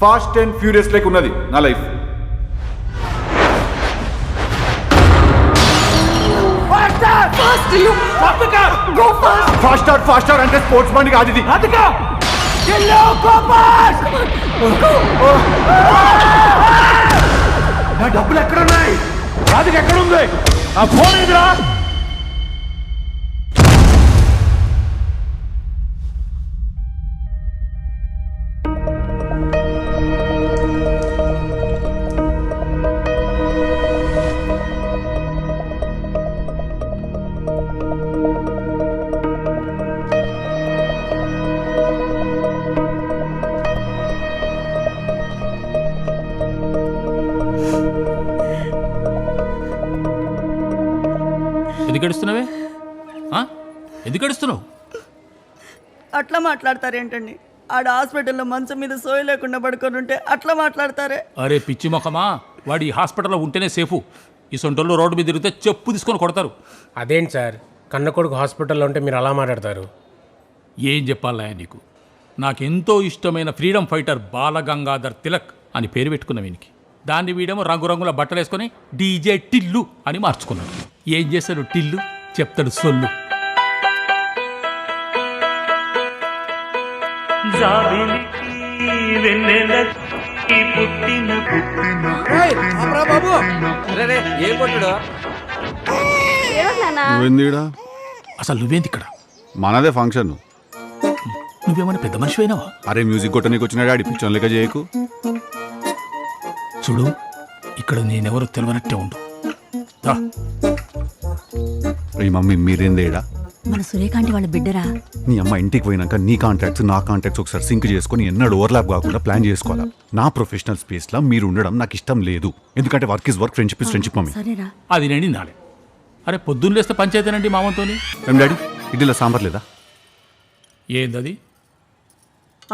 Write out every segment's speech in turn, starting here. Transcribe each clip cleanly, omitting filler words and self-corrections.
Fast and furious like ఉన్నది నా life. Faster అంటే స్పోర్ట్స్ బండి కాదు ఇది. నా డబ్బులు ఎక్కడున్నాయి? రాజుకి ఎక్కడుంది? ఆ ఫోన్ ఇదిరా. ఎందుకు ఏడుస్తున్నావే? ఎందుకు ఏడుస్తున్నావు? అట్లా మాట్లాడతారేంటండి? ఆడ హాస్పిటల్లో మంచం మీద సోయి లేకుండా పడుకొని ఉంటే అట్లా మాట్లాడతారే? అరే పిచ్చి మొఖమా, వాడు ఈ హాస్పిటల్లో ఉంటేనే సేఫు. ఈ సొంటోళ్ళు రోడ్డు మీద తిరిగితే చెప్పు తీసుకొని కొడతారు. అదేంటి సార్, కన్న కొడుకు హాస్పిటల్లో ఉంటే మీరు అలా మాట్లాడతారు? ఏం చెప్పాలా నీకు? నాకెంతో ఇష్టమైన ఫ్రీడమ్ ఫైటర్ బాలగంగాధర్ తిలక్ అని పేరు పెట్టుకున్న వీనికి. దాన్ని వీడేమో రంగురంగుల బట్టలు వేసుకొని డీజే టిల్లు అని మార్చుకున్నాడు. ఏం చేస్తాడు టిల్లు? చెప్తాడు సొల్లు. అసలు నువ్వేంది ఇక్కడ? మనదే ఫంక్షన్. నువ్వేమైనా పెద్ద మనిషి అయినావా? అరే మ్యూజిక్ కొట్టనీకి వచ్చినాడు ఆడి పిచ్చోన్ లెక్క చేయకు. చూడు, ఇక్కడ నేనెవరో తెలియనట్టే ఉండు. ఈ మమ్మీ మీరేందేడా? మన సురేఖాంటి వాళ్ళ బిడ్డరా? నీ అమ్మ ఇంటికి పోయినాక నీ కాంటాక్ట్స్ నా కాంటాక్ట్స్ ఒకసారి సింక్ చేసుకుని ఎన్నడూ ఓవర్లాప్ కాకుండా ప్లాన్ చేసుకోవాలా. నా ప్రొఫెషనల్ స్పేస్లో మీరు ఉండడం నాకు ఇష్టం లేదు. ఎందుకంటే work is work, friendship is friendship mummy. సరేరా. అది నేను నాలే. అరే పొద్దున్న లేస్తే పంచాయతీనండి మామతోని. ఏం డాడీ ఇడ్లీలో సాంబార్ లేదా? ఏందది?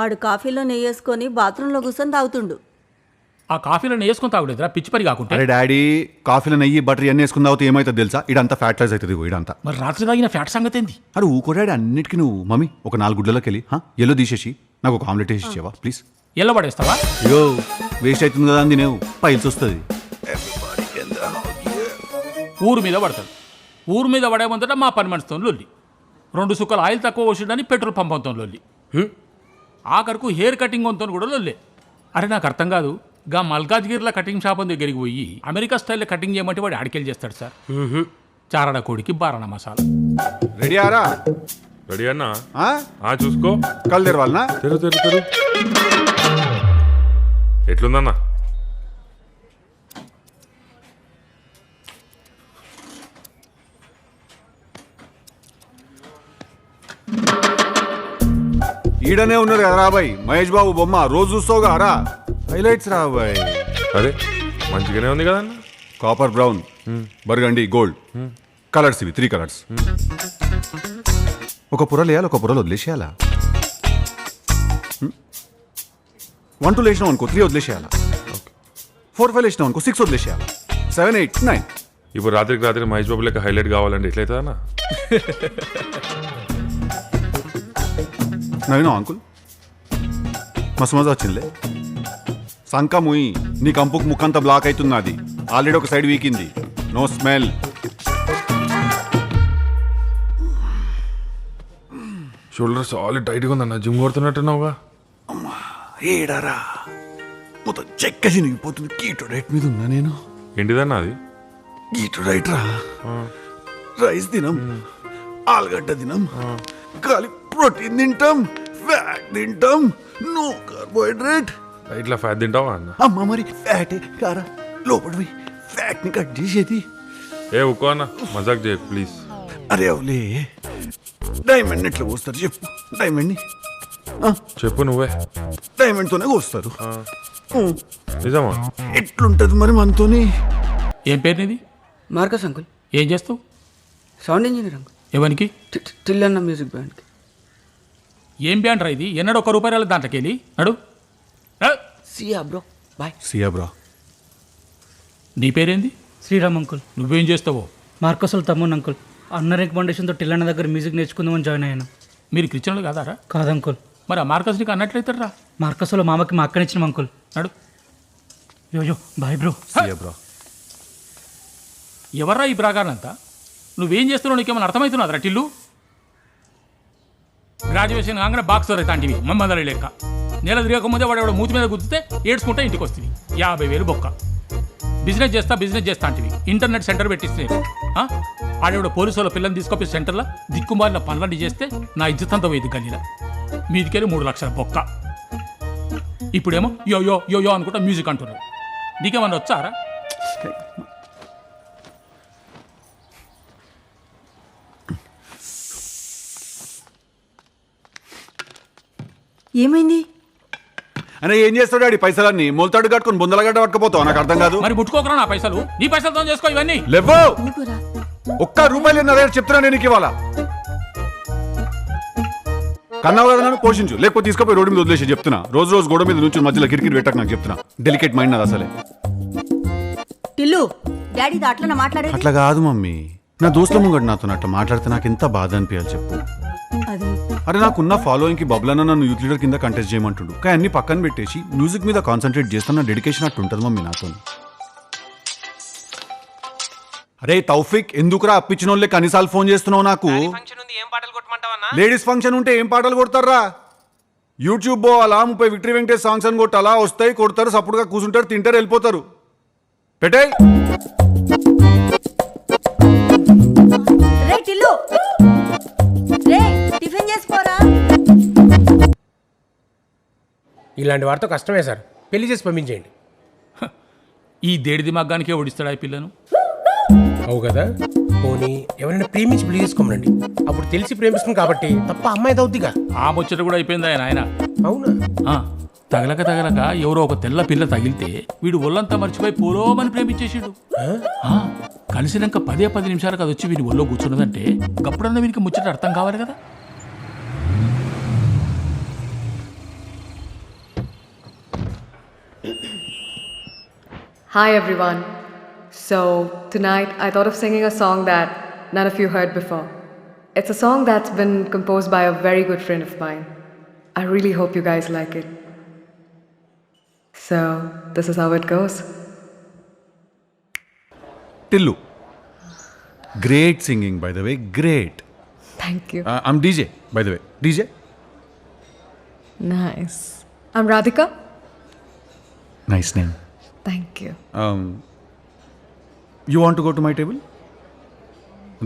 ఆడు కాఫీలో నెయ్యి వేసుకొని బాత్రూంలో కూర్చొని తాగుతుండు. ఆ కాఫీలో వేసుకొని తాగులేదురా పిచ్చి పని కాకుండా. అరే డాడీ కాఫీలో నెయ్యి బటర్ ఇవన్నీ వేసుకుని తాగితే ఏమవుతుంది తెలుసా? ఇదంతా ఫ్యాట్ లైజ్ అవుతుంది. ఇదంతా మరి రాత్రి తాగిన ఫ్యాట్ సంగతి ఏంది? అరే ఊకో డాడీ అన్నిటికీ నువ్వు. మమ్మీ ఒక 4 గుడ్లలోకి వెళ్ళి ఎల్లో తీసేసి నాకు ఒక ఆమ్లెట్ వేసి ఇచ్చేవా ప్లీజ్? ఎల్ల పడేస్తావా? అయ్యో వేస్ట్ అవుతుంది కదా అని తినేవు, పైల్స్ వస్తుంది. ఊరు మీద పడతాడు. ఊరు మీద పడే ముందట మా పని మనిషితో లొల్లి. 2 సుక్కలు ఆయిల్ తక్కువ వచ్చిందని పెట్రోల్ పంపంతో లొల్లి. ఆఖరకు హెయిర్ కటింగ్ వంతో కూడా లొల్లే. అరే నాకు అర్థం కాదు, గా మల్కాజ్గిరిలో కటింగ్ షాప్ దగ్గరికి పోయి అమెరికా స్టైల్లో కటింగ్ చేయమంటే వాడు ఆడికెళ్ళి చేస్తాడు సార్. చారడ కోడికి బారణ మసాలా. రెడీ ఆరా? రెడీ అన్నా? చూసుకో. కళ్ళు తెరవాలనా? తెరు. ఎట్లుందన్నా? ఈడనే ఉన్నారు కదా రాబాయ్, మహేష్ బాబు బొమ్మ రోజు చూస్తావుగా రా. హైలైట్స్ రాబాయ్. అరే మంచిగానే ఉంది కదన్నా. Copper brown, burgundy, gold colours ఇవి 3 కలర్స్. ఒక పొరలు వేయాలి, ఒక పొరలు వదిలేసేయాలా. 1 2 వేసినాం అనుకో 3 వదిలేసేయాలా. 4 5 వేసినాం అనుకో 6 వదిలేసేయాలా. 7 8 9. ఇప్పుడు రాత్రికి మహేష్ బాబు లెక్క హైలైట్ కావాలంటే ఎట్లయితుందన్నా? నవీనా అంకుల్ మస్తు మజా వచ్చిందిలే. సంక ముయి నీ కంపుకు ముక్కంతా బ్లాక్ అవుతున్నది. ఆల్రెడీ ఒక సైడ్ వీకింది. No smell. షోల్డర్ సాలిడ్ టైట్గా ఉందన్న. జిమ్ కొడుతున్నట్టున్నావుగా. ఏడారా మొత్తం చెక్క చినిగిపోతుంది. కీటో డైట్ మీద ఉన్నా నేను. ఏంటిదన్నా అది? కీటో డైట్ రా. రైస్ తినం, ఆలుగడ్డ తినం, ఖాళీ ప్రోటీన్ తింటాం, ఫ్యాట్ తింటాం, నో కార్బోహైడ్రేట్. ఇట్లా ఫ్యాట్ తింటావా అన్న? అమ్మ మరి ఫ్యాటే కారా లోపలివి ఫ్యాట్ ని కట్ చేసేది. ఉక్కో అన్న, మజాక్ చేయ ప్లీజ్. అరే అవులే, డైమండ్ ఎట్లా కోస్తారు చెప్పు? డైమండ్ ని చెప్పు నువ్వే. డైమండ్ తోనే కోస్తారు. నిజమా? ఎట్లుంటది మరి మనతోని? ఏం పేరు నీది? Marcus uncle. ఏం చేస్తావు? Sound engineer uncle. ఎవరికి? టిల్లన్న మ్యూజిక్ బ్యాండ్కి. ఏం బ్యాండ్ రా ఇది? ఎన్నడూ ₹1 దాంట్లోకి వెళ్ళి నడు. సియా బ్రో బాయ్. సియా బ్రో. నీ పేరేంది? శ్రీరామ్ అంకుల్. నువ్వేం చేస్తావో? మార్కోసల్ తమ్మున్ అంకుల్. అన్న రికమెండేషన్తో టిల్లన్న దగ్గర మ్యూజిక్ నేర్చుకుందామని జాయిన్ అయ్యాను. మీరు క్రిస్టియన్లు కాదారా? కాదంకుల్. మరి ఆ మార్కస్ నీకు అన్నట్లయితారా మార్కస్లో మామకి మా అక్కనిచ్చిన అంకుల్. నడు. యో బాయ్ బ్రో. బ్రో ఎవర్రా ఈ ప్రాగారంతా? నువ్వేం చేస్తున్నావు నీకేమైనా అర్థమవుతున్నదిరా టిల్లు? గ్రాడ్యుయేషన్ కాగానే బాక్సర్ అవుతాంటివి మమ్మల్ని లెక్క. నెల తిరగకముందే వాడు మూతి మీద గుద్దితే ఏడ్చుకుంటే ఇంటికి వస్తుంది. 50,000 బొక్క. బిజినెస్ చేస్తా అంటివి. ఇంటర్నెట్ సెంటర్ పెట్టిస్తే ఆడేవాడు పోలీసు వాళ్ళ పిల్లల్ని తీసుకొప్పి సెంటర్లో దిక్కుమాలిన పనులన్నీ చేస్తే నా ఇజ్జతంతా పోయింది గల్లీలో. మీదికెళ్ళి 3 లక్షల బొక్క. ఇప్పుడేమో యో యో యో యో అనుకుంటా మ్యూజిక్ అంటున్నారు. నీకేమన్నా వచ్చారా? ఏమైంది? అనే ఏం చేస్తాడు ఆడి పైసలన్నీ మొలతాడు కట్టుకుని బొందలగడ్డ పట్టుకుపోతావు, నాకు అర్థం కాదు. మరి ముట్టుకోకరా నా పైసలు. నీ పైసలతో చేసుకో ఇవన్నీ. లేవో ఎందుకురా? ₹1 నా దగ్గర చెప్తున్నా నేను ఇవాళ. కన్నావు కదా నన్ను పోషించు, లేకపోతే తీసుకుపోయి రోడ్డు మీద వదిలేసి చెప్తున్నా. రోజు గోడ మీద నుంచి మధ్యలో కిరికిరి పెట్టక నాకు చెప్తున్నా. డెలికేట్ మైండ్ నాది అసలే. టిల్లు డాడీతో అట్లా మాట్లాడేది? అట్లా కాదు మమ్మీ, నా దోస్తుల ముంగడు నాతో అట్లా మాట్లాడితే నాకు ఎంత బాధ అనిపించాలి చెప్పు. అది అరే నాకున్న ఫాలోయింగ్ కి బబ్లన్న నన్ను యూత్ లీడర్ కింద కంటెస్ట్ చేయమంటుండు, కానీ అన్ని పక్కన పెట్టేసి మ్యూజిక్ మీద కాన్సన్ట్రేట్ చేస్తున్న డెడికేషన్ అట్టు ఉంటుంది మమ్మీ నాతో. అరే తౌఫిక్, ఎందుకురా అప్పించిన వాళ్ళే కనీసాలు ఫోన్ చేస్తున్నావు నాకు? లేడీస్ ఫంక్షన్ ఉంటే ఏం పాటలు కొడతారా? యూట్యూబ్ పోవాలా, 30 విక్టరీ వెంకటేష్ సాంగ్స్ అని కొట్టాలా? వస్తాయి, కొడతారు, సపోర్ట్గా కూర్చుంటారు, తింటారు, వెళ్ళిపోతారు. పెట్టే రే టిల్లు, రే టిఫిన్ చేసుకోరా. ఇలాంటి వారితో కష్టమే సార్, పెళ్లి చేసి పంపించేయండి. ఈ దేడిది మగ్గానికే ఓడిస్తాడా ఈ పిల్లను? అవు కదా, పోనీ ఎవరైనా ప్రేమించి పెళ్లి చేసుకోమనండి. అప్పుడు తెలిసి ప్రేమిస్తుంది కాబట్టి తప్ప అమ్మాయి అవుద్దిగా. ఆ ముచ్చట కూడా అయిపోయింది ఆయన. అవునా? తగలక ఎవరో ఒక తెల్ల పిల్ల తగిలితే వీడు ఒళ్ళంతా మర్చిపోయి పోలోమని ప్రేమించేసాడు. కలిసినాక 10 నిమిషాలకు అది వచ్చి వీడి ఒళ్ళో కూర్చున్నదంటే గప్పుడన్నా వీనికి ముచ్చట అర్థం కావాలి కదా. Hi everyone. So tonight I thought of singing a song that none of you heard before. It's a song that's been composed by a very good friend of mine. I really hope you guys like it. So this is how it goes. Tillu, great singing by the way, great. Thank you. I'm DJ by the way. DJ? Nice. I'm Radhika. Nice name. Thank you. You want to go to my table?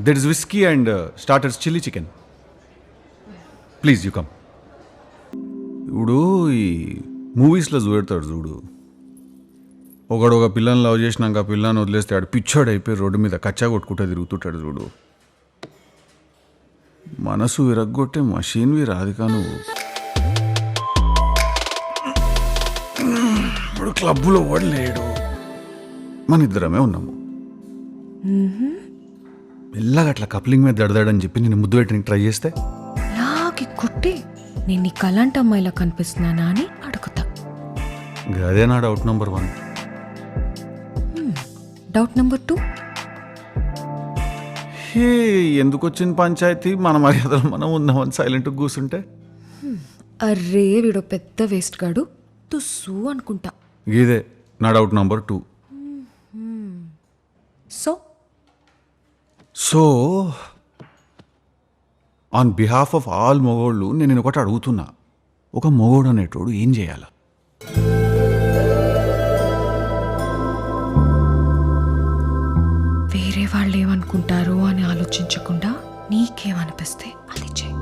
There is whiskey and starters chili chicken. Please, you come. ఇప్పుడు ఈ మూవీస్లో చూపెడతాడు చూడు, ఒక పిల్లని love చేసినాక ఆ పిల్లని వదిలేస్తే ఆడు పిచ్చోడు అయిపోయి రోడ్డు మీద కచ్చా కొట్టుకుంటూ తిరుగుతుంటాడు చూడు. మనసు విరగ్గొట్టే మషీన్వి రాధికా నువ్వు. ఇప్పుడు క్లబ్లో ఓడలేడు, మన ఇద్దరమే ఉన్నాము. మెల్లగా అట్లా కప్లింగ్ మీద దడదాడని చెప్పి నేను ముద్దు పెట్టడానికి ట్రై చేస్తే లాగి కుట్టి నేను నీ కలాంటి అమ్మాయిలా కనిపిస్తున్నానా అని అడుగుతా. అదే నా డౌట్ నెంబర్ 1. డౌట్ నెంబర్ 2, హే ఎందుకు వచ్చిన పంచాయతీ? మన మర్యాదలు మనం ఉందామని సైలెంట్గా కూర్చుంటే అర్రే వీడో పెద్ద వేస్ట్ గాడు తుస్సు అనుకుంటా. ఇదే నా doubt number 2. So on behalf of all మొగోళ్ళు నేను ఒకటి అడుగుతున్నా, ఒక మొగోడు అనేటోడు ఏం చేయాలా? వేరే వాళ్ళు ఏమనుకుంటారు అని ఆలోచించకుండా నీకేమనిపిస్తే అది చేయి.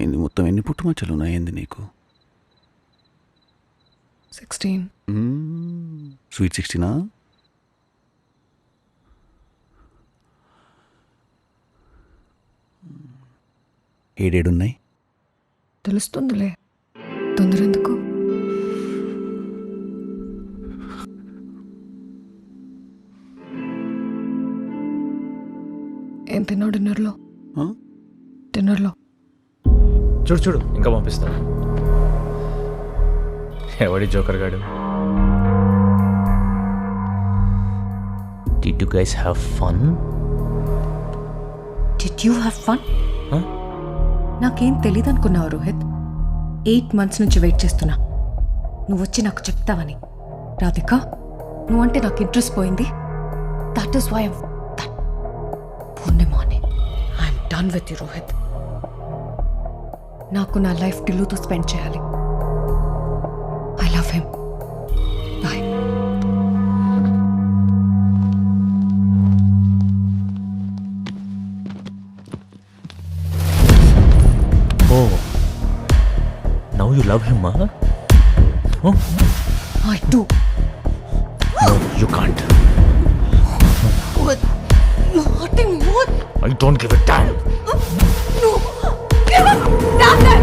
ఏంది మొత్తం ఎన్ని పుట్టుమచ్చలు ఉన్నాయండి నీకు? 16. స్వీట్ 16నా? ఏడేడున్నాయి? తెలుస్తుందిలే, తొందర ఎందుకు? ఏం తిన్నావు డిన్నర్లో? చూడు చూడు ఇంకా పంపిస్తా. ఎవడి జోకర్ గాడు? Did you guys have fun? Did you have fun? Huh? నాకేం తెలీదు అనుకున్నావు రోహిత్. 8 months నుంచి వెయిట్ చేస్తున్నా నువ్వు వచ్చి నాకు చెప్తావని. రాధిక, నువ్వంటే నాకు ఇంట్రెస్ట్ పోయింది. దట్ ఈస్ వై పూర్ణిమాని I'm done with you Rohit. నాకు నా లైఫ్ టిల్లుతో స్పెండ్ చేయాలి. I love him. Bye. Oh, now you love him, huh? Huh? I do. No, you can't. What? Nothing more. I don't give a damn. No. Give up. Damn that.